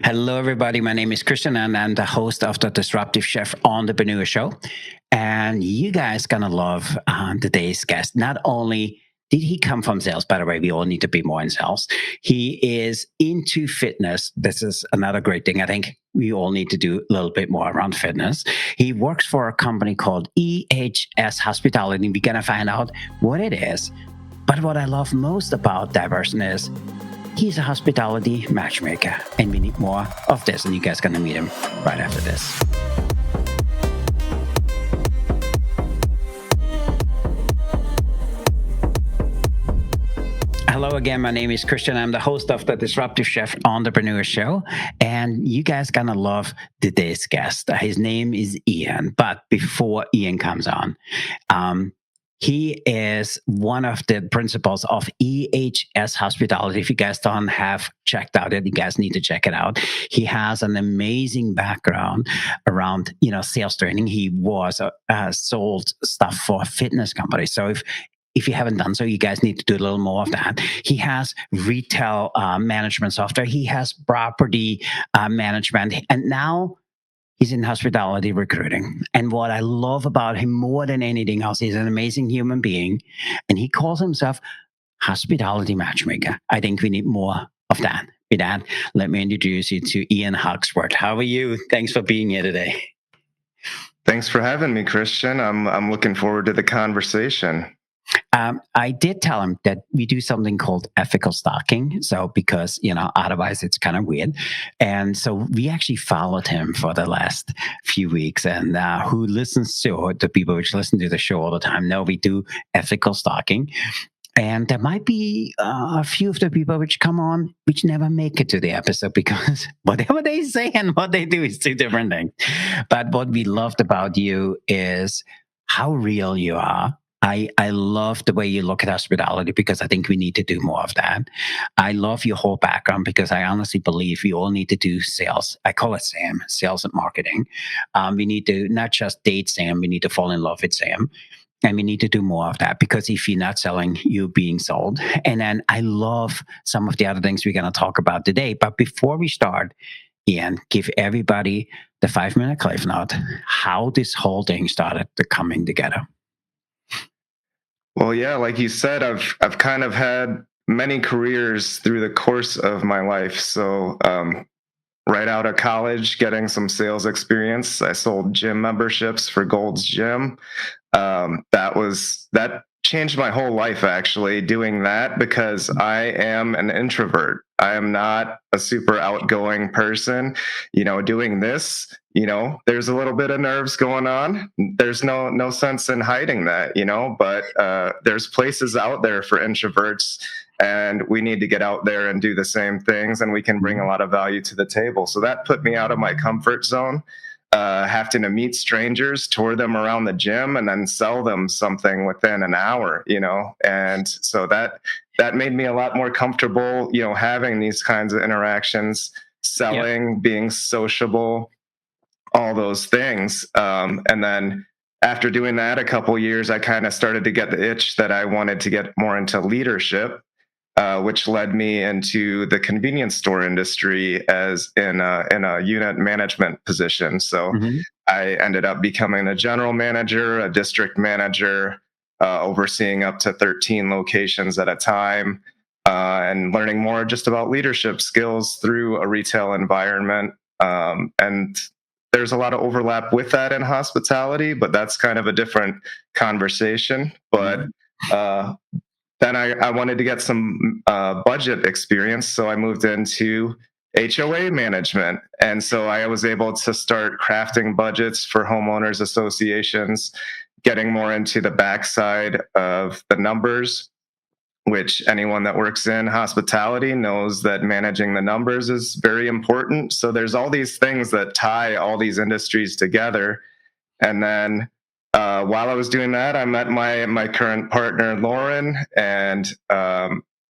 Hello, everybody. My name is Christian, and I'm the host of the Disruptive Chef Entrepreneur Show. And you guys gonna love today's guest. Not only did he come from sales, by the way, we all need to be more in sales. He is into fitness. This is another great thing. I think we all need to do a little bit more around fitness. He works for a company called EHS Hospitality. We're gonna find out what it is. But what I love most about Diversion is he's a hospitality matchmaker, and we need more of this, and you guys are going to meet him right after this. Hello again, my name is Christian. I'm the host of the Disruptive Chef Entrepreneur Show, and you guys are going to love today's guest. His name is Ian, but before Ian comes on, he is one of the principals of EHS Hospitality. If you guys don't have checked out it, you guys need to check it out. He has an amazing background around, sales training. He was sold stuff for a fitness company. So if you haven't done so, you guys need to do a little more of that. He has retail management software. He has property management, and now he's in hospitality recruiting. And what I love about him more than anything else, he's an amazing human being. And he calls himself hospitality matchmaker. I think we need more of that. With that, let me introduce you to Ian Hoxworth. How are you? Thanks for being here today. Thanks for having me, Christian. I'm looking forward to the conversation. I did tell him that we do something called ethical stalking. So, because, otherwise it's kind of weird. And so we actually followed him for the last few weeks. And who listens to the people which listen to the show all the time know we do ethical stalking. And there might be a few of the people which come on which never make it to the episode because whatever they say and what they do is two different things. But what we loved about you is how real you are. I love the way you look at hospitality because I think we need to do more of that. I love your whole background because I honestly believe we all need to do sales. I call it SAM, sales and marketing. We need to not just date Sam, we need to fall in love with Sam. And we need to do more of that because if you're not selling, you're being sold. And then I love some of the other things we're going to talk about today. But before we start, Ian, give everybody the 5-minute cliff note, how this whole thing started to coming together. Well, yeah, like you said, I've kind of had many careers through the course of my life. So right out of college, getting some sales experience, I sold gym memberships for Gold's Gym. That changed my whole life, actually, doing that, because I am an introvert. I am not a super outgoing person. Doing this, there's a little bit of nerves going on. There's no sense in hiding that, but there's places out there for introverts, and we need to get out there and do the same things, and we can bring a lot of value to the table. So that put me out of my comfort zone. Having to meet strangers, tour them around the gym, and then sell them something within an hour, and so that made me a lot more comfortable, having these kinds of interactions, selling, being sociable, all those things. And then after doing that a couple years, I kind of started to get the itch that I wanted to get more into leadership. Which led me into the convenience store industry as in a unit management position. So I ended up becoming a general manager, a district manager, overseeing up to 13 locations at a time, and learning more just about leadership skills through a retail environment. And there's a lot of overlap with that in hospitality, but that's kind of a different conversation. But then I wanted to get some budget experience, so I moved into HOA management. And so I was able to start crafting budgets for homeowners associations, getting more into the backside of the numbers, which anyone that works in hospitality knows that managing the numbers is very important. So there's all these things that tie all these industries together. And then while I was doing that, I met my current partner, Lauren, and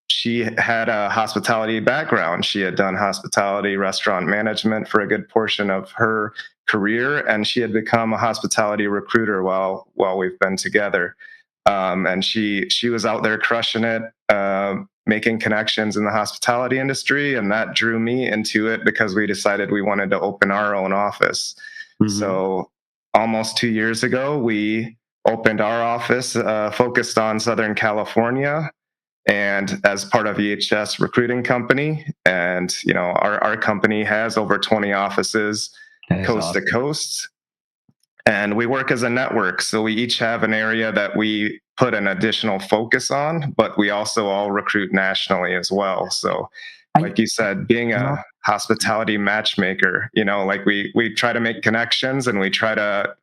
she had a hospitality background. She had done hospitality restaurant management for a good portion of her career, and she had become a hospitality recruiter while we've been together. And she was out there crushing it, making connections in the hospitality industry, and that drew me into it because we decided we wanted to open our own office. Hmm. So almost 2 years ago, we opened our office, focused on Southern California, and as part of EHS recruiting company. And our company has over 20 offices That is coast to awesome. coast, and we work as a network. So we each have an area that we put an additional focus on, but we also all recruit nationally as well. So I like you said, being love. a hospitality matchmaker, like we try to make connections and we try to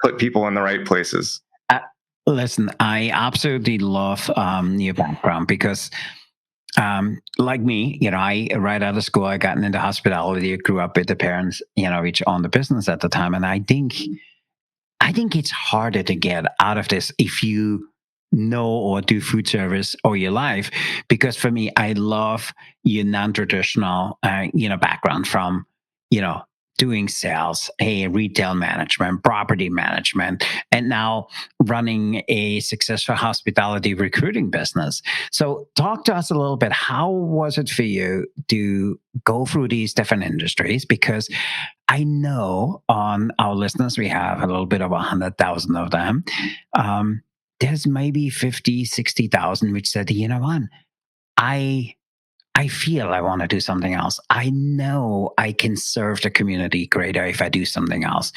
put people in the right places. Uh, Listen, I absolutely love your background because, like me, I right out of school, I got into hospitality. I grew up with the parents, which owned the business at the time, and I think it's harder to get out of this if you know or do food service all your life. Because for me, I love your non-traditional, background from, you know, doing sales, hey, retail management, property management, and now running a successful hospitality recruiting business. So talk to us a little bit. How was it for you to go through these different industries? Because I know on our listeners, we have a little bit of 100,000 of them. Um, there's maybe 50, 60,000 which said, you know what, I, I feel I want to do something else. I know I can serve the community greater if I do something else.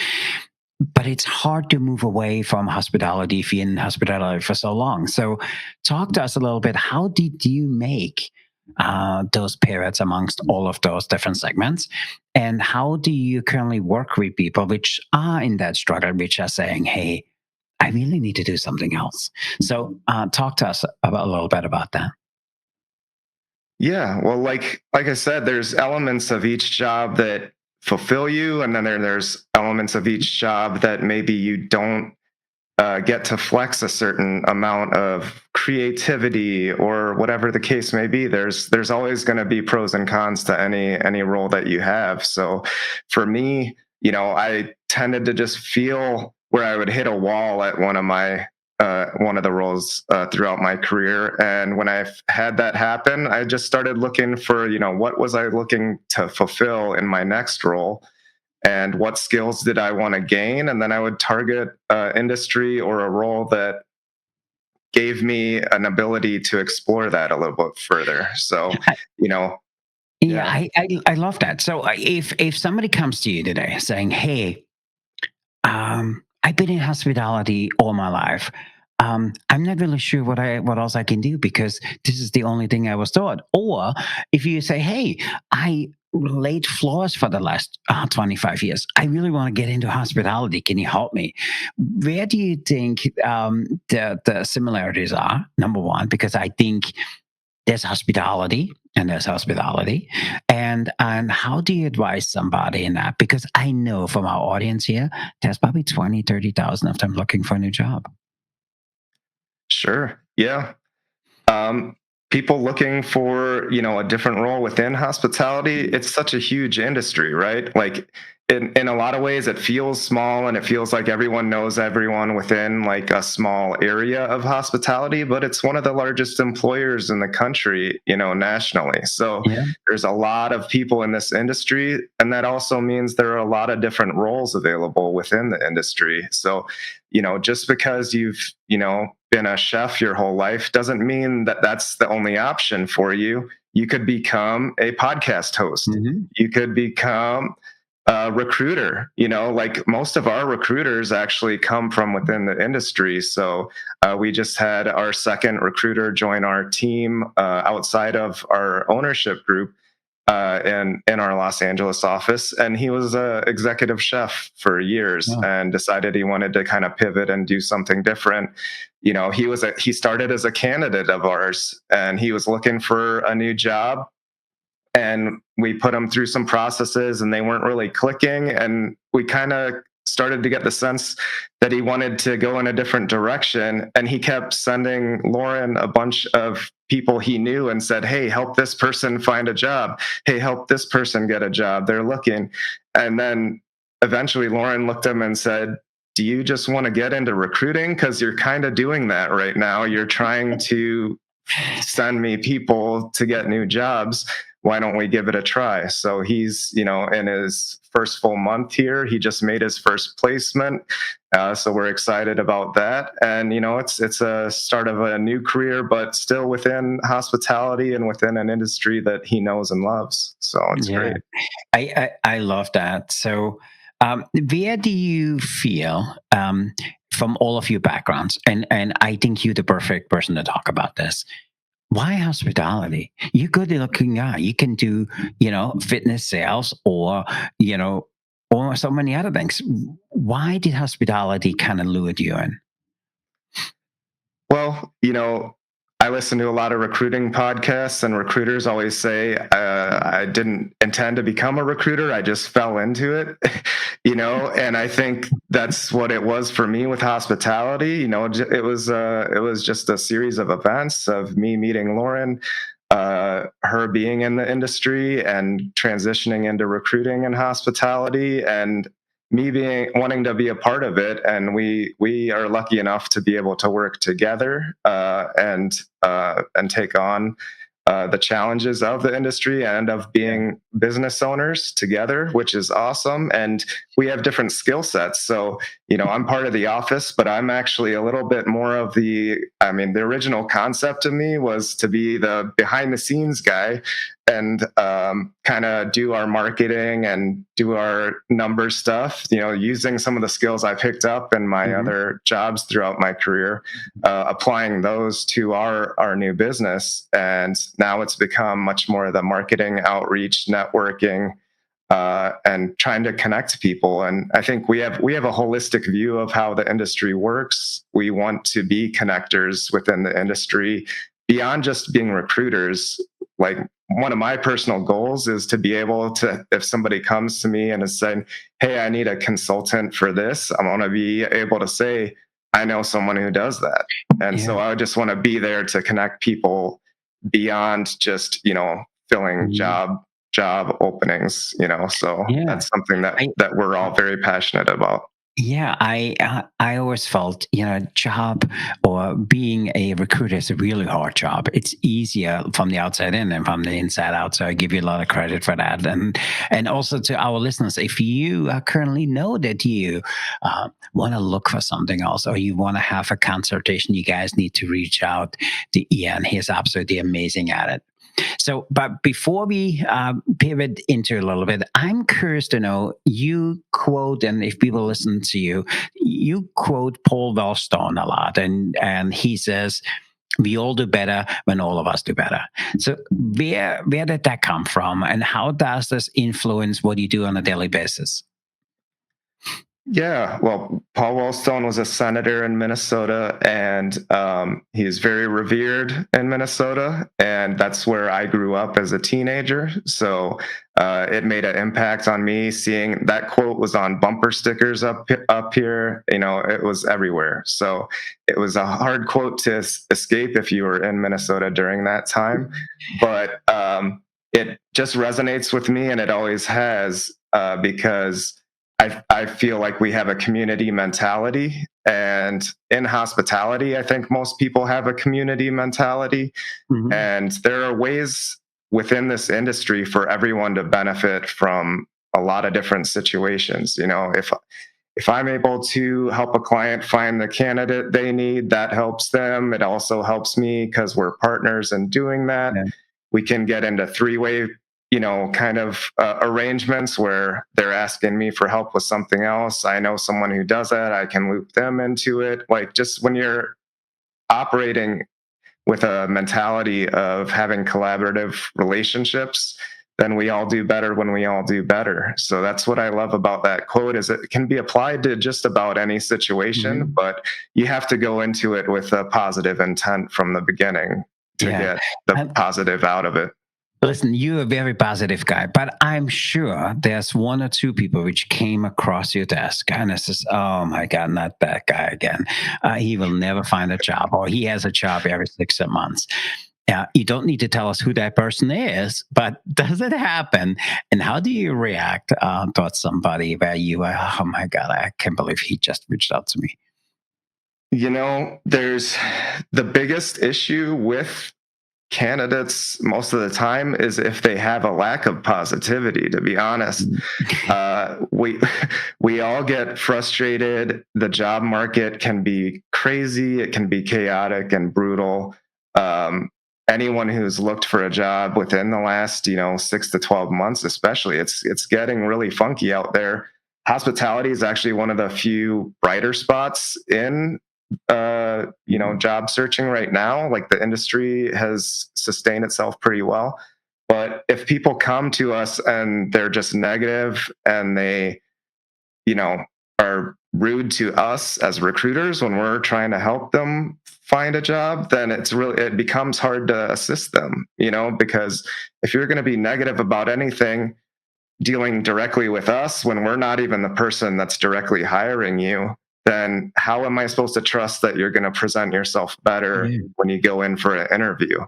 But it's hard to move away from hospitality if you're in hospitality for so long. So, talk to us a little bit. How did you make those pivots amongst all of those different segments? And how do you currently work with people which are in that struggle, which are saying, hey, I really need to do something else? So, talk to us about, a little bit about that. Yeah, well, like I said, there's elements of each job that fulfill you, and then there's elements of each job that maybe you don't get to flex a certain amount of creativity or whatever the case may be. There's always going to be pros and cons to any role that you have. So for me, I tended to just feel where I would hit a wall at one of the roles throughout my career. And when I've had that happen, I just started looking for, what was I looking to fulfill in my next role, and what skills did I want to gain, and then I would target industry or a role that gave me an ability to explore that a little bit further. So, I, you know, yeah, yeah. I love that. So, if somebody comes to you today saying, hey, I've been in hospitality all my life. I'm not really sure what else I can do because this is the only thing I was taught. Or if you say, "Hey, I laid floors for the last 25 years. I really want to get into hospitality. Can you help me?" Where do you think the similarities are? Number one, because I think there's hospitality and there's hospitality, and how do you advise somebody in that? Because I know from our audience here there's probably 20, 30,000 of them looking for a new job. Sure. Yeah. um, People looking for a different role within hospitality. It's such a huge industry, right? Like in a lot of ways it feels small and it feels like everyone knows everyone within like a small area of hospitality, but it's one of the largest employers in the country, nationally. So Yeah. there's a lot of people in this industry, and that also means there are a lot of different roles available within the industry. So just because you've been a chef your whole life doesn't mean that that's the only option for you. You could become a podcast host. Hmm. You could become a recruiter. Like most of our recruiters actually come from within the industry. So we just had our second recruiter join our team outside of our ownership group, in our Los Angeles office, and he was a executive chef for years Oh, and decided he wanted to kind of pivot and do something different. He started as a candidate of ours, and he was looking for a new job, and we put him through some processes and they weren't really clicking, and we kind of started to get the sense that he wanted to go in a different direction, and he kept sending Lauren a bunch of people he knew and said, hey, help this person find a job, hey, help this person get a job, they're looking. And then eventually Lauren looked at him and said, do you just want to get into recruiting? Because you're kind of doing that right now. You're trying to send me people to get new jobs. Why don't we give it a try? So he's, in his first full month here. He just made his first placement. So we're excited about that. And, it's a start of a new career, but still within hospitality and within an industry that he knows and loves. So it's Yeah, great. I love that. So, where do you feel from all of your backgrounds, and I think you're the perfect person to talk about this. Why hospitality? You're good looking guy. You can do, fitness sales you know, or so many other things. Why did hospitality kind of lure you in? Well, I listen to a lot of recruiting podcasts, and recruiters always say, I didn't intend to become a recruiter. I just fell into it, and I think that's what it was for me with hospitality. It was just a series of events of me meeting Lauren, her being in the industry and transitioning into recruiting and hospitality, and me being wanting to be a part of it. And we are lucky enough to be able to work together, and take on the challenges of the industry and of Yeah. being business owners together, which is awesome. And we have different skill sets. So, I'm part of the office, but I'm actually a little bit more of the original concept of me was to be the behind the scenes guy, and kind of do our marketing and do our number stuff, using some of the skills I picked up in my Hmm. other jobs throughout my career, applying those to our new business. And now it's become much more the marketing, outreach, networking, and trying to connect people. And I think we have a holistic view of how the industry works. We want to be connectors within the industry beyond just being recruiters. Like, one of my personal goals is to be able to, if somebody comes to me and is saying, "Hey, I need a consultant for this," I want to be able to say, "I know someone who does that." And so Yeah. I just want to be there to connect people beyond just, filling Mhm. job openings. So Yeah. that's something that we're all very passionate about. Yeah, I always felt, job or being a recruiter is a really hard job. It's easier from the outside in than from the inside out. So I give you a lot of credit for that. And also to our listeners, if you currently know that you want to look for something else or you want to have a consultation, you guys need to reach out to Ian. He's absolutely amazing at it. So, but before we pivot into a little bit, I'm curious to know you quote, and if people listen to you, you quote Paul Wellstone a lot, and he says, "We all do better when all of us do better." So, where did that come from, and how does this influence what you do on a daily basis? Yeah, well, Paul Wellstone was a senator in Minnesota, and he's very revered in Minnesota, and that's where I grew up as a teenager. So it made an impact on me. Seeing that quote was on bumper stickers up here, it was everywhere. So it was a hard quote to escape if you were in Minnesota during that time, but it just resonates with me, and it always has, because I feel like we have a community mentality. And in hospitality, I think most people have a community mentality. Mhm. And there are ways within this industry for everyone to benefit from a lot of different situations. If I'm able to help a client find the candidate they need, that helps them. It also helps me because we're partners in doing that. Yeah. We can get into three-way, kind of arrangements where they're asking me for help with something else. I know someone who does that. I can loop them into it. Like, just when you're operating with a mentality of having collaborative relationships, then we all do better when we all do better. So that's what I love about that quote, is it can be applied to just about any situation, Mhm. but you have to go into it with a positive intent from the beginning to Yeah. get the positive out of it. Listen, you're a very positive guy, but I'm sure there's one or two people which came across your desk and it says, "Oh my God, not that guy again. He will never find a job, or he has a job every 6 months." You don't need to tell us who that person is, but does it happen? And how do you react towards somebody where you are, oh my God, I can't believe he just reached out to me? There's the biggest issue with candidates most of the time is if they have a lack of positivity, to be honest. Mm. We we all get frustrated. The job market can be crazy, it can be chaotic and brutal. um, Anyone who's looked for a job within the last 6 to 12 months, especially, it's getting really funky out there. Hospitality is actually one of the few brighter spots in job searching right now. Like, the industry has sustained itself pretty well. But if people come to us and they're just negative and they, you know, are rude to us as recruiters when we're trying to help them find a job, then it becomes hard to assist them, because if you're going to be negative about anything, dealing directly with us when we're not even the person that's directly hiring you, then how am I supposed to trust that you're going to present yourself better Yeah. when you go in for an interview?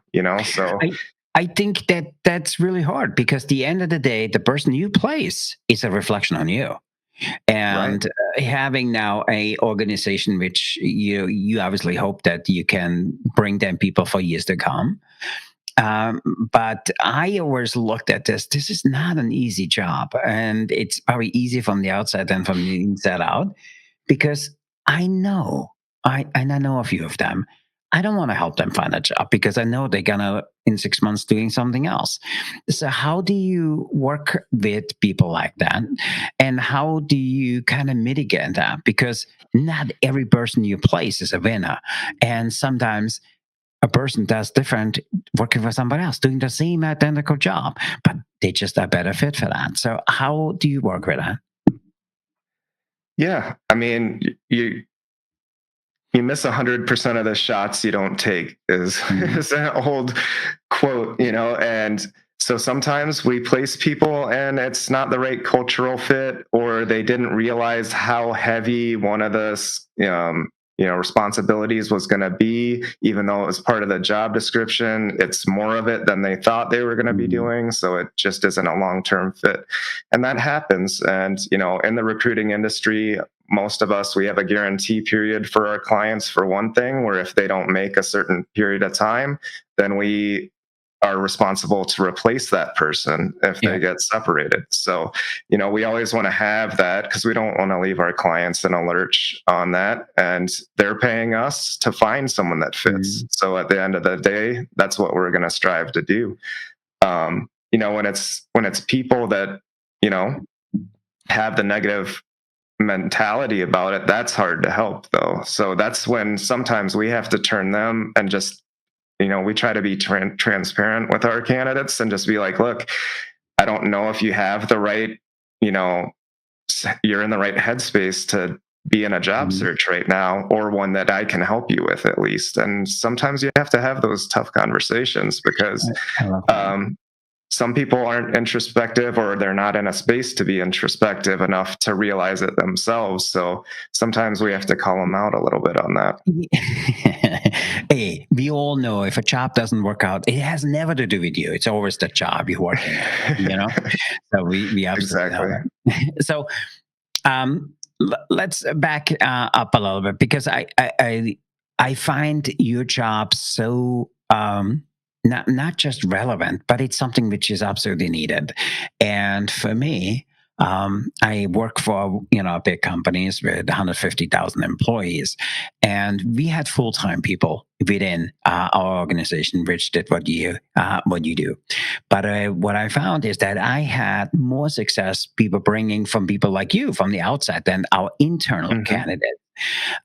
So I I think that that's really hard because the end of the day, the person you place is a reflection on you. right. And having now a organization which you obviously hope that you can bring them people for years to come. Um, but I always looked at this. This is not an easy job, and it's probably easier from the outside than from the inside out because I know, and I know a few of them. I don't want to help them find a job because I know they're gonna in 6 months doing something else. So how do you work with people like that, and how do you kind of mitigate that? Because not every person you place is a winner, and sometimes a person does different working for somebody else doing the same identical job, but they just are better fit for that. So how do you work with that? Yeah, I mean, you miss 100% of the shots you don't take is Mhm. is an old quote, and so sometimes we place people and it's not the right cultural fit, or they didn't realize how heavy one of the responsibilities was going to be. Even though it was part of the job description, it's more of it than they thought they were going to be Mhm. doing, so it just isn't a long-term fit. And that happens. And in the recruiting industry, most of us, we have a guarantee period for our clients, for one thing, where if they don't make a certain period of time, then we are responsible to replace that person if Yeah. they get separated. So, we always want to have that because we don't want to leave our clients in a lurch on that. And they're paying us to find someone that fits. Mhm. So at the end of the day, that's what we're going to strive to do. When it's people that, you know, have the negative mentality about it, that's hard to help, though. So that's when sometimes we have to turn them and just, we try to be transparent with our candidates and just be like, look, I don't know if you have the right, you know you're in the right headspace to be in a job Mhm. search right now, or one that I can help you with, at least. And sometimes you have to have those tough conversations because I love that. um, some people aren't introspective, or they're not in a space to be introspective enough to realize it themselves. So sometimes we have to call them out a little bit on that. Hey, we all know if a job doesn't work out, it has never to do with you. It's always the job you're working at, you know? So we absolutely know Exactly. that. So let's back up a little bit because I find your job so not just relevant, but it's something which is absolutely needed. And for me, I work for big companies with 150,000 employees, and we had full time people within our organization, which did what you do. But what I found is that I had more success people bringing from people like you from the outside than our internal Hmm. candidate.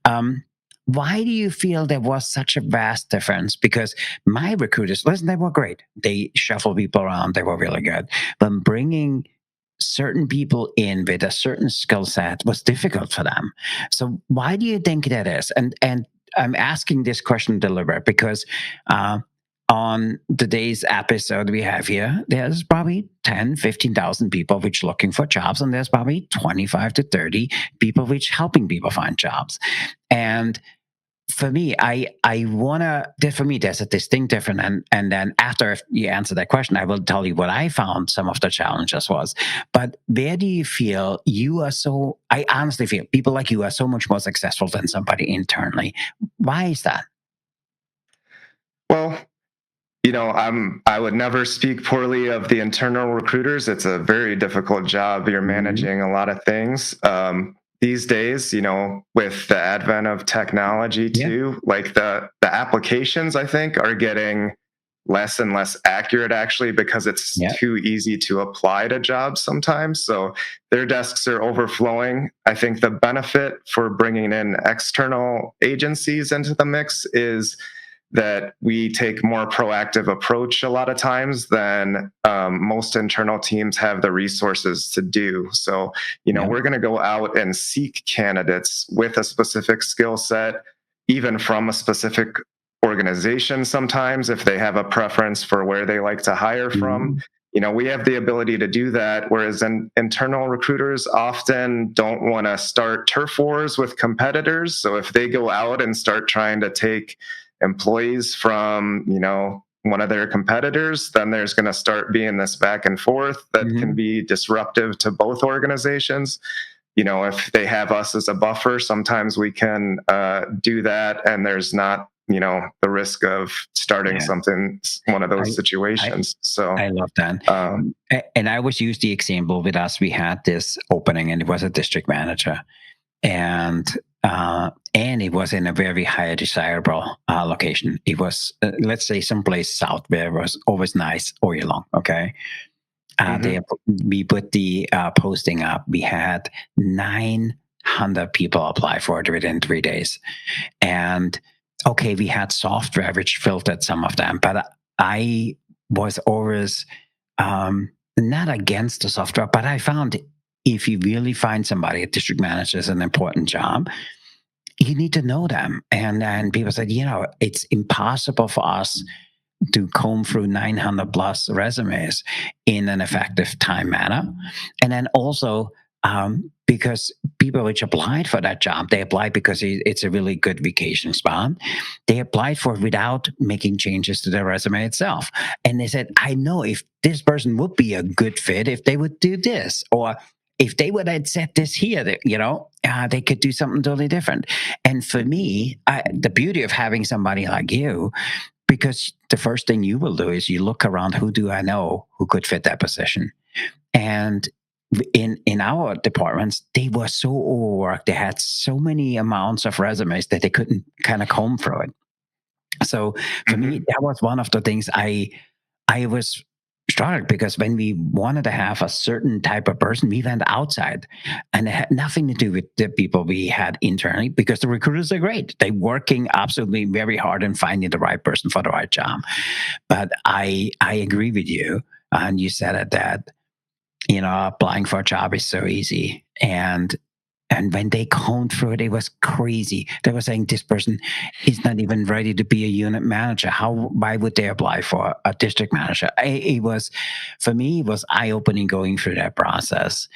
Um, why do you feel there was such a vast difference? Because my recruiters, listen, they were great. They shuffled people around. They were really good. But bringing certain people in with a certain skill set was difficult for them. So why do you think that is? And I'm asking this question deliberate because uh, on today's episode we have here, there's probably 10, 15,000 people which looking for jobs, and there's probably 25 to 30 people which helping people find jobs. And for me, I wanna for me there's a distinct difference, and then after you answer that question, I will tell you what I found some of the challenges was. But where do you feel you are so? I honestly feel people like you are so much more successful than somebody internally. Why is that? Well, I would never speak poorly of the internal recruiters. It's a very difficult job. You're Mhm. managing a lot of things. These days, with the advent of technology Yeah, too, like the applications, I think, are getting less and less accurate actually because it's yeah, too easy to apply to jobs sometimes. So their desks are overflowing. I think the benefit for bringing in external agencies into the mix is that we take more proactive approach a lot of times than most internal teams have the resources to do. So yeah. we're going to go out and seek candidates with a specific skill set, even from a specific organization sometimes if they have a preference for where they like to hire from. Mhm. We have the ability to do that, whereas internal recruiters often don't want to start turf wars with competitors. So if they go out and start trying to take employees from one of their competitors, then there's going to start being this back and forth that can Mhm. be disruptive to both organizations. If they have us as a buffer, sometimes we can do that, and there's not the risk of starting Yeah. something, one of I those I situations. So I love that. um, And I always use the example with us. We had this opening, and it was a district manager, and it was in a very high desirable location. It was, let's say, someplace south where it was always nice all year long. Okay, mhm, we put the posting up. We had 900 people apply for it within 3 days, and okay, we had software which filtered some of them, but I was always not against the software, but I found if you really find somebody, a district manager is an important job, you need to know them. And people said, it's impossible for us to comb through 900 plus resumes in an effective time manner. And then also, because people which applied for that job, they applied because it's a really good vacation spot. They applied for it without making changes to their resume itself. And they said, I know if this person would be a good fit if they would do this, or if they would have said this here, they could do something totally different. And for me, the beauty of having somebody like you, because the first thing you will do is you look around, who do I know who could fit that position? And in our departments, they were so overworked. They had so many amounts of resumes that they couldn't kind of comb through it. So for me, mhm. that was one of the things I was struck, because when we wanted to have a certain type of person, we went outside, and it had nothing to do with the people we had internally, because the recruiters are great. They're working absolutely very hard in finding the right person for the right job. But I agree with you, and you said it, that applying for a job is so easy, and when they combed through it, it was crazy. They were saying this person is not even ready to be a unit manager. Why would they apply for a district manager? It was, for me, it was eye opening going through that process,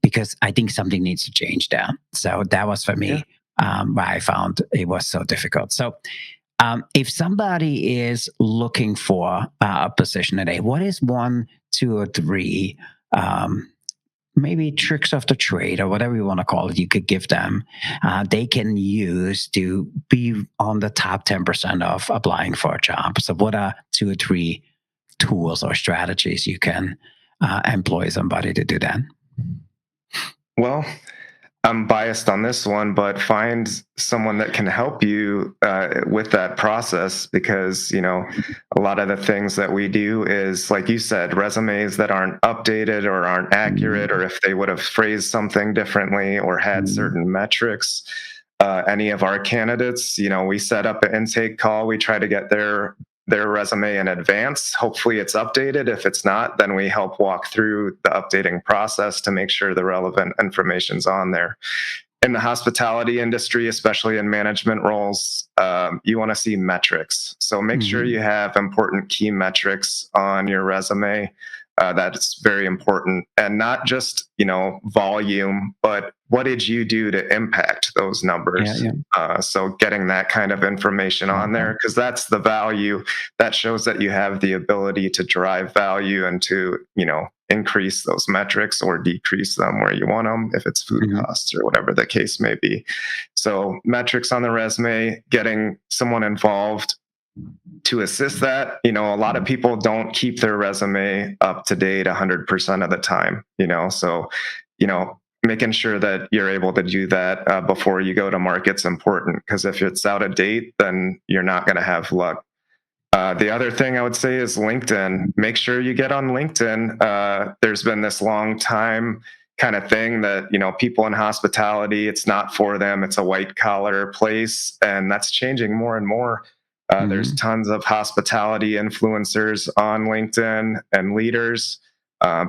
because I think something needs to change there. So that was for Yeah. me, why I found it was so difficult. So if somebody is looking for a position today, what is one, two, or three, um, maybe tricks of the trade, or whatever you want to call it, you could give them, they can use to be on the top 10% of applying for a job? So, what are two or three tools or strategies you can employ somebody to do that? Well, I'm biased on this one, but find someone that can help you with that process, because a lot of the things that we do is, like you said, resumes that aren't updated or aren't accurate, Mhm. or if they would have phrased something differently or had Mhm. certain metrics. Any of our candidates, we set up an intake call. We try to get their resume in advance. Hopefully it's updated. If it's not, then we help walk through the updating process to make sure the relevant information's on there. In the hospitality industry, especially in management roles, you want to see metrics. So make sure Mhm. you have important key metrics on your resume. That's very important, and not just volume, but what did you do to impact those Yeah, numbers? yeah. So getting that kind of information Love on that. there, because that's the value that shows that you have the ability to drive value and to increase those metrics or decrease them where you want them, if it's food Mhm. costs or whatever the case may be. So metrics on the resume, getting someone involved to assist that. A lot of people don't keep their resume up to date 100% of the time, so making sure that you're able to do that before you go to market's important, because if it's out of date, then you're not going to have luck. The other thing I would say is LinkedIn. Make sure you get on LinkedIn. There's been this long time kind of thing that people in hospitality, it's not for them. It's a white collar place, and that's changing more and more. There's Mhm. tons of hospitality influencers on LinkedIn and leaders,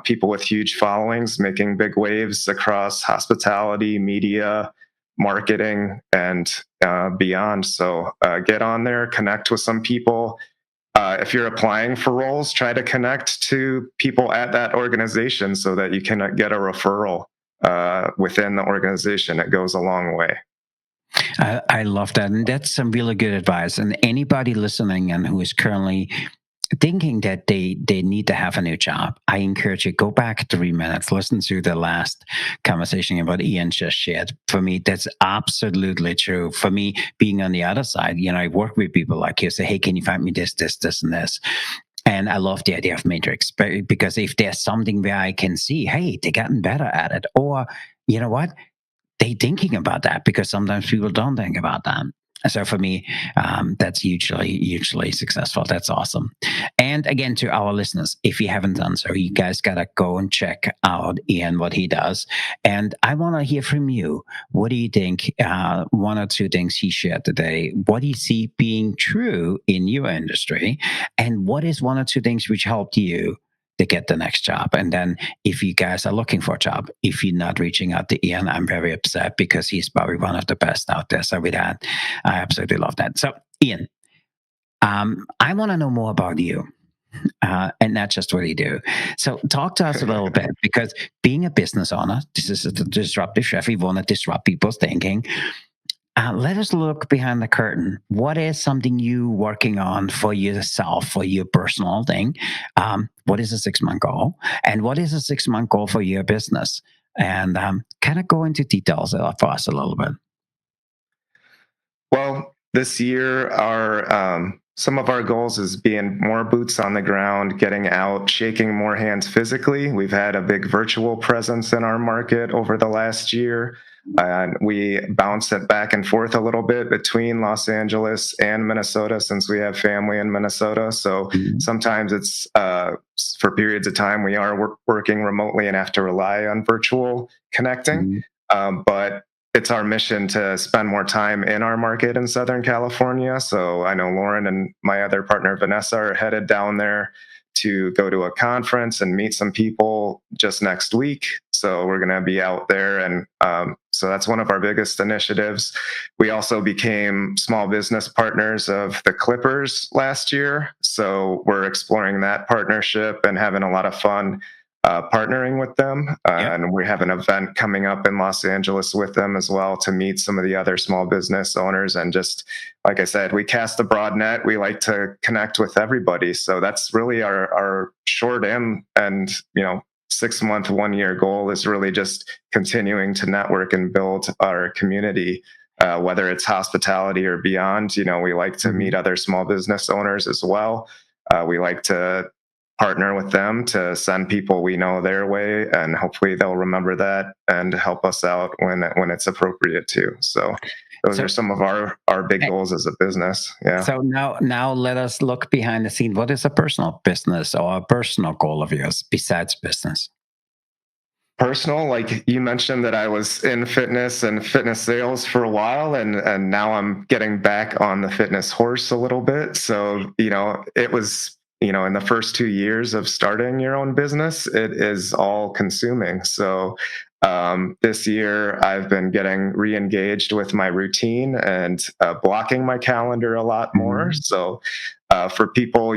people with huge followings making big waves across hospitality, media, marketing, and beyond. So get on there, connect with some people. If you're applying for roles, try to connect to people at that organization so that you can get a referral within the organization. It goes a long way. I love that. And that's some really good advice. And anybody listening and who is currently thinking that they need to have a new job, I encourage you, go back 3 minutes, listen to the last conversation about Ian just shared. For me, that's absolutely true. For me, being on the other side, I work with people like you, say, hey, can you find me this, and this? And I love the idea of matrix, because if there's something where I can see, hey, they're getting better at it, or you know what, they thinking about that, because sometimes people don't think about that. So for me, that's hugely successful. That's awesome. And again, to our listeners, if you haven't done so, you guys gotta go and check out Ian, what he does. And I want to hear from you. What do you think? One or two things he shared today. What do you see being true in your industry? And what is one or two things which helped you to get the next job? And then if you guys are looking for a job, if you're not reaching out to Ian, I'm very upset, because he's probably one of the best out there. So with that, I absolutely love that. So Ian, I want to know more about you. And not just what you do. So, talk to us a little bit, because being a business owner, this is a disruptive chef. We want to disrupt people's thinking. Let us look behind the curtain. What is something you working on for yourself, for your personal thing? What is a 6 month goal, and what is a 6 month goal for your business? And kind of go into details for us a little bit. Well, this year, our some of our goals is being more boots on the ground, getting out, shaking more hands physically. We've had a big virtual presence in our market over the last year. And we bounce it back and forth a little bit between Los Angeles and Minnesota, since we have family in Minnesota. So Mhm. sometimes it's for periods of time we are working remotely and have to rely on virtual connecting. Mhm. But it's our mission to spend more time in our market in Southern California. So I know Lauren and my other partner, Vanessa, are headed down there to go to a conference and meet some people just next week. So we're going to be out there. And so that's one of our biggest initiatives. We also became small business partners of the Clippers last year. So we're exploring that partnership and having a lot of fun partnering with them. Yep. And we have an event coming up in Los Angeles with them as well, to meet some of the other small business owners. And just like I said, we cast a broad net. We like to connect with everybody. So that's really our short and 6 month, 1 year goal is really just continuing to network and build our community. Whether it's hospitality or beyond, we like to meet Mhm. other small business owners as well. We like to partner with them to send people we know their way, and hopefully they'll remember that and help us out when it's appropriate too. So those are So, some of our big eh, goals as a business. Yeah. so now let us look behind the scene. What is a personal business or a personal goal of yours besides business? Personal, like you mentioned that I was in fitness and fitness sales for a while, and now I'm getting back on the fitness horse a little bit. So it was in the first 2 years of starting your own business, it is all consuming. So this year I've been getting re-engaged with my routine and blocking my calendar a lot more. Mhm. So For people,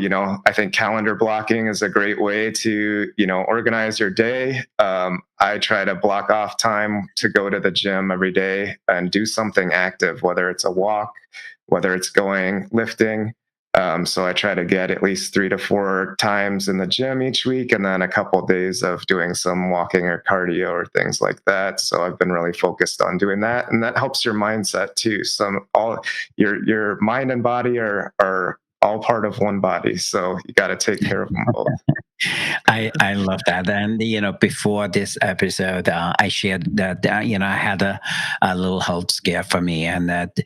I think calendar blocking is a great way to, organize your day. I try to block off time to go to the gym every day and do something active, whether it's a walk, whether it's going lifting. So I try to get at least 3 to 4 times in the gym each week, and then a couple of days of doing some walking or cardio or things like that. So I've been really focused on doing that, and that helps your mindset too. Your mind and body are all part of one body, so you got to take care of them both. I love that. And before this episode, I shared that I had a little health scare for me, and that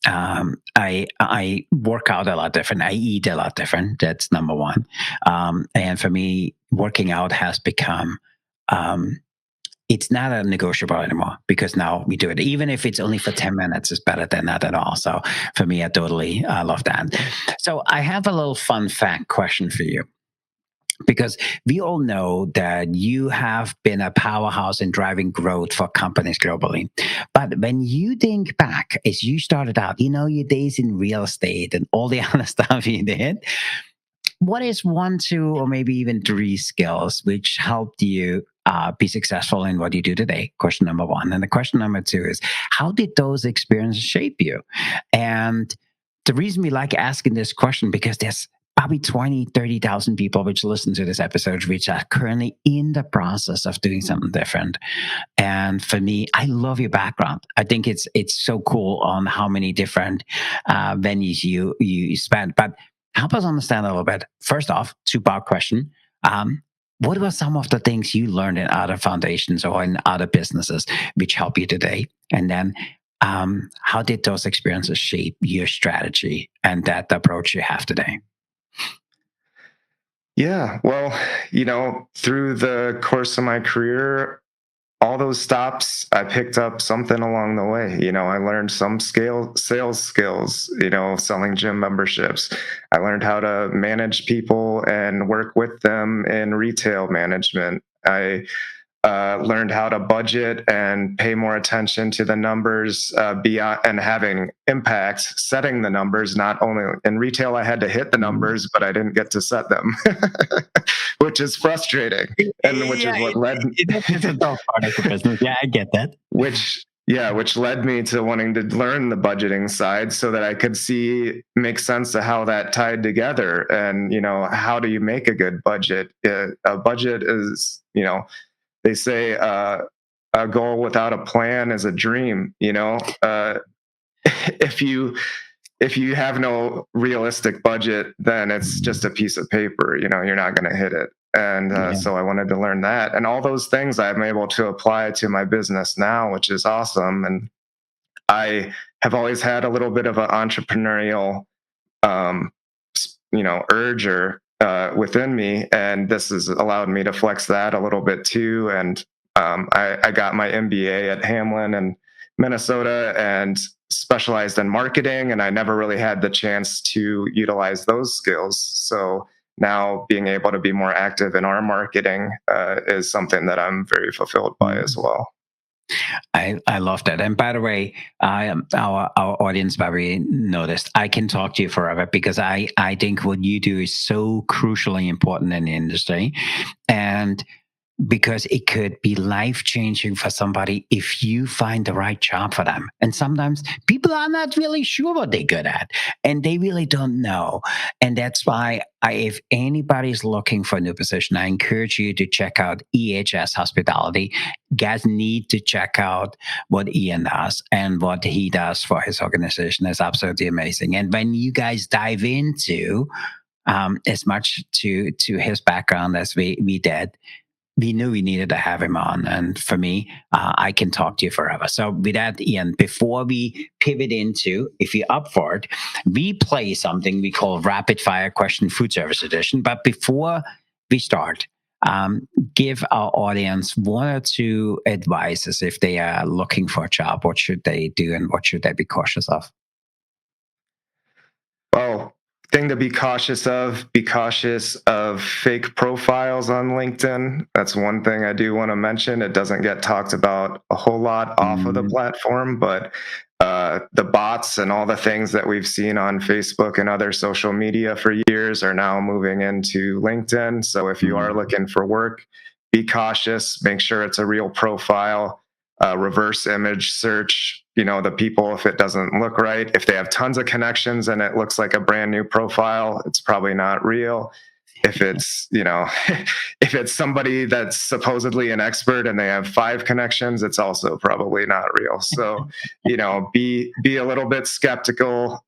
I work out a lot different. I eat a lot different. That's number one. And for me, working out has become. Um, it's not a negotiable anymore because now we do it. Even if it's only for 10 minutes, it's better than not at all. So for me, I totally love that. So I have a little fun fact question for you, because we all know that you have been a powerhouse in driving growth for companies globally. But when you think back, as you started out, your days in real estate and all the other stuff you did, what is one, two, or maybe even three skills which helped you be successful in what you do today? Question number one. And the question number two is, how did those experiences shape you? And the reason we like asking this question, because there's probably 20, 30,000 people which listen to this episode, which are currently in the process of doing something different. And for me, I love your background. I think it's so cool on how many different venues you spent. But help us understand a little bit. First off, two-part question. What were some of the things you learned in other foundations or in other businesses which help you today? And then how did those experiences shape your strategy and that approach you have today? Yeah, well, through the course of my career, all those stops, I picked up something along the way. I learned some sales skills, selling gym memberships. I learned how to manage people and work with them in retail management. I learned how to budget and pay more attention to the numbers, beyond and having impact, setting the numbers. Not only in retail, I had to hit the Mhm. numbers, but I didn't get to set them, which is frustrating, and which Yeah, is what led it's a tough part of the business. Yeah, I get that. which led me to wanting to learn the budgeting side so that I could make sense of how that tied together. And how do you make a good budget? A budget is, they say, a goal without a plan is a dream. If you have no realistic budget, then it's Mhm. just a piece of paper. You're not going to hit it. And Yeah. so I wanted to learn that, and all those things I'm able to apply to my business now, which is awesome. And I have always had a little bit of an entrepreneurial, um, urge or within me, and this has allowed me to flex that a little bit too. And I got my MBA at Hamlin in Minnesota and specialized in marketing, and I never really had the chance to utilize those skills. So now being able to be more active in our marketing is something that I'm very fulfilled by as Mhm. well. I love that. And by the way, our audience probably noticed I can talk to you forever, because I think what you do is so crucially important in the industry. And because it could be life changing for somebody if you find the right job for them. And sometimes people are not really sure what they're good at, and they really don't know. And that's why if anybody's looking for a new position, I encourage you to check out EHS Hospitality. Guys need to check out what Ian does, and what he does for his organization is absolutely amazing. And when you guys dive into as much to his background as we did, we knew we needed to have him on. And for me, I can talk to you forever. So with that, Ian, before we pivot into, if you're up for it, we play something we call Rapid Fire Question Food Service Edition. But before we start, um, give our audience one or two advices if they are looking for a job. What should they do, and what should they be cautious of? Well, thing to be cautious of fake profiles on LinkedIn. That's one thing I do want to mention. It doesn't get talked about a whole lot off of the Mm, platform, but the bots and all the things that we've seen on Facebook and other social media for years are now moving into LinkedIn. So if you are Mm. looking for work, be cautious, make sure it's a real profile, reverse image search, the people, if it doesn't look right. If they have tons of connections and it looks like a brand new profile, it's probably not real. If it's, if it's somebody that's supposedly an expert and they have 5 connections, it's also probably not real. So, be a little bit skeptical,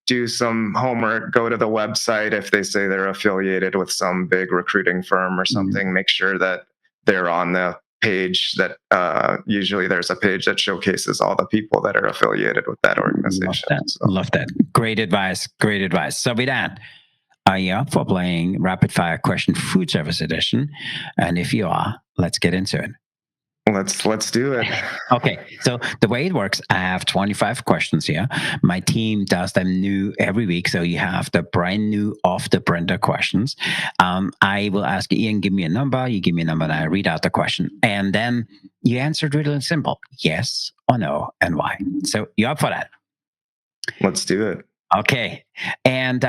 do some homework, go to the website. If they say they're affiliated with some big recruiting firm or Mm. something, make sure that they're on the page that usually there's a page that showcases all the people that are affiliated with that Love organization. that. So Love that. Great advice. Great advice. So with that, are you up for playing Rapid Fire Question Food Service Edition? And if you are, let's get into it. let's do it. Okay, so the way it works, I have 25 questions here. My team does them new every week, so you have the brand new off the printer questions. I will ask Ian, give me a number. You give me a number, and I read out the question, and then you answer it really simple: yes or no, and why. So you up for that? Let's do it. Okay, and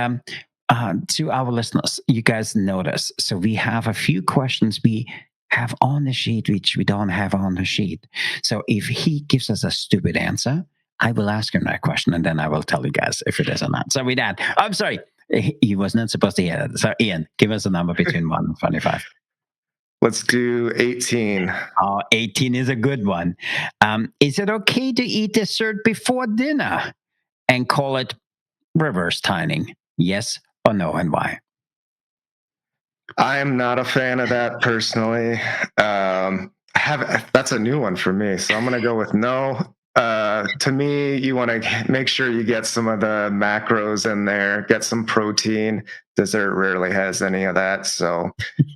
to our listeners, you guys notice. So we have a few questions we have on the sheet, which we don't have on the sheet. So if he gives us a stupid answer, I will ask him that question, and then I will tell you guys if it is or not. So with that, I'm sorry, he was not supposed to hear that. So Ian, give us a number between 1 and 25. Let's do 18. Oh, 18 is a good one. Is it okay to eat dessert before dinner and call it reverse tining? Yes or no, and why? I am not a fan of that personally. That's a new one for me, so I'm gonna go with no. To me, you want to make sure you get some of the macros in there, get some protein. Dessert rarely has any of that, so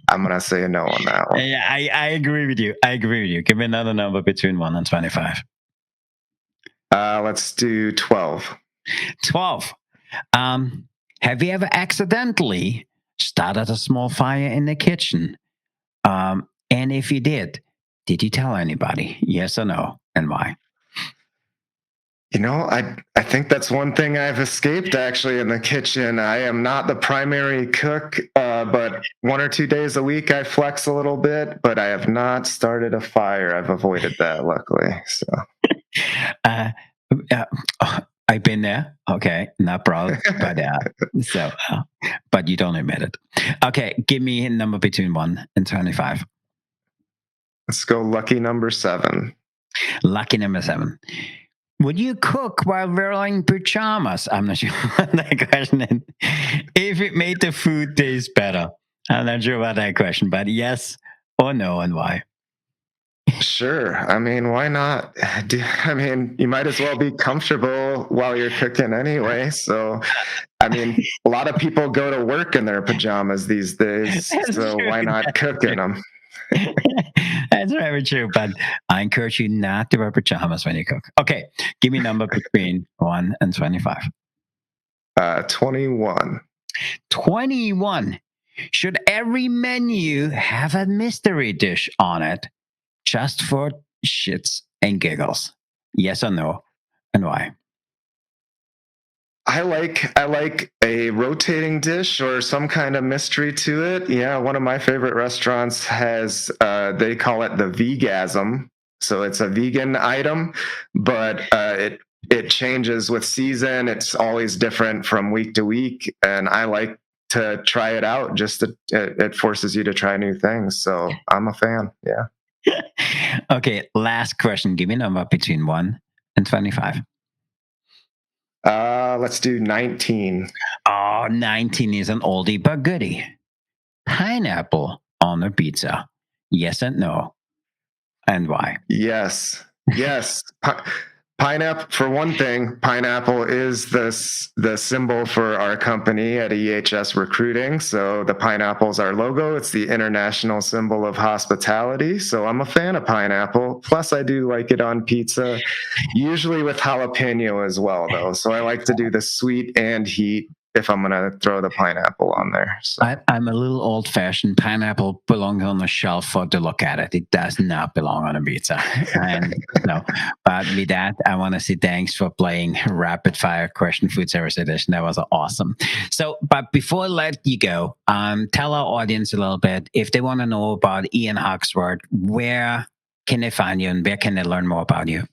I'm gonna say no on that one. Yeah, I agree with you. I agree with you. Give me another number between 1 and 25. Let's do 12. 12. Have you ever accidentally started a small fire in the kitchen? And if you did you tell anybody? Yes or no? And why? I think that's one thing I've escaped actually in the kitchen. I am not the primary cook, but 1 or 2 days a week I flex a little bit, but I have not started a fire. I've avoided that luckily. So Uh, uh, I've been there. Okay, not proud, but so, but you don't admit it. Okay, give me a number between 1 and 25. let's go lucky number 7. Lucky number 7. Would you cook while wearing pajamas? I'm not sure what that question is. If it made the food taste better. I'm not sure about that question, but yes or no, and why? Sure. I mean, why not? I mean, you might as well be comfortable while you're cooking anyway. So, I mean, a lot of people go to work in their pajamas these days. That's So, true. why not That's cook in true. them? That's very true. But I encourage you not to wear pajamas when you cook. Okay, give me a number between 1 and 25. 21. 21. Should every menu have a mystery dish on it just for shits and giggles? Yes or no? And why? I like a rotating dish or some kind of mystery to it. Yeah, one of my favorite restaurants has they call it the vegasm. So it's a vegan item, but it changes with season. It's always different from week to week, and I like to try it out. It forces you to try new things. So I'm a fan. Yeah. Okay, last question. Give me a number between 1 and 25. Let's do 19. Oh, 19 is an oldie but goodie. Pineapple on a pizza. Yes and no. And why? Yes. Yes. Pineapple, for one thing, pineapple is the symbol for our company at EHS Recruiting. So the pineapple's our logo. It's the international symbol of hospitality. So I'm a fan of pineapple. Plus, I do like it on pizza, usually with jalapeno as well, though. So I like to do the sweet and heat. if I'm gonna throw the pineapple on there. So I'm a little old fashioned. Pineapple belongs on the shelf for to look at it. It does not belong on a pizza. And no, but with that, I want to say thanks for playing Rapid Fire Question Food Service Edition. That was awesome. So, but before I let you go, tell our audience a little bit if they want to know about Ian Hoxworth, where can they find you and where can they learn more about you?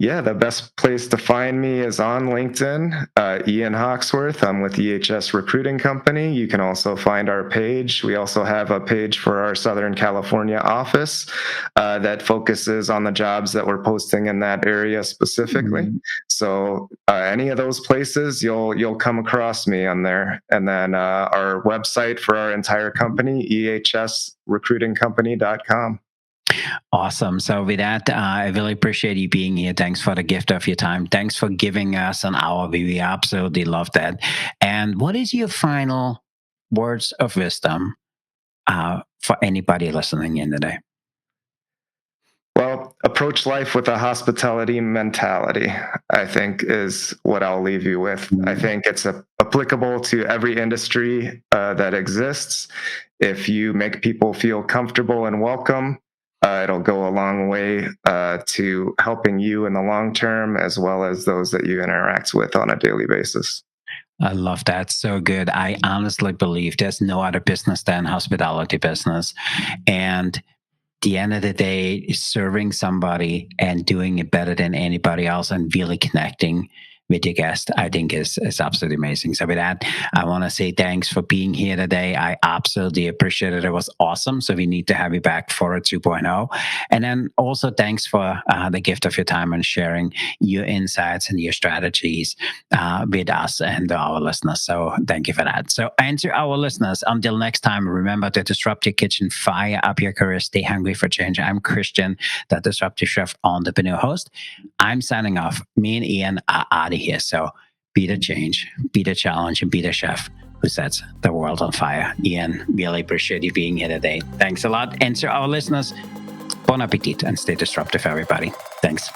yeah, the best place to find me is on LinkedIn, Ian Hoxworth. I'm with EHS Recruiting Company. You can also find our page. We also have a page for our Southern California office that focuses on the jobs that we're posting in that area specifically. Mm. So any of those places, you'll come across me on there. And then our website for our entire company, ehsrecruitingcompany.com. Awesome. So with that, I really appreciate you being here. Thanks for the gift of your time. Thanks for giving us an hour. We absolutely love that. And what is your final words of wisdom for anybody listening in today? Well, approach life with a hospitality mentality, I think, is what I'll leave you with. I Mm. think it's applicable to every industry that exists. If you make people feel comfortable and welcome, it'll go a long way to helping you in the long term, as well as those that you interact with on a daily basis. I love that. So good. I honestly believe there's no other business than hospitality business. And the end of the day is serving somebody and doing it better than anybody else and really connecting with your guest, I think is absolutely amazing. So with that, I want to say thanks for being here today. I absolutely appreciate it. It was awesome. So we need to have you back for a 2.0. And then also thanks for the gift of your time and sharing your insights and your strategies with us and our listeners. So thank you for that. So, and to our listeners, until next time, remember to disrupt your kitchen, fire up your career, stay hungry for change. I'm Christian, the disruptive chef entrepreneur host. I'm signing off. Me and Ian are out of here. So be the change, be the challenge, and be the chef who sets the world on fire. Ian, really appreciate you being here today. Thanks a lot. And to our listeners, bon appetit and stay disruptive, everybody. Thanks.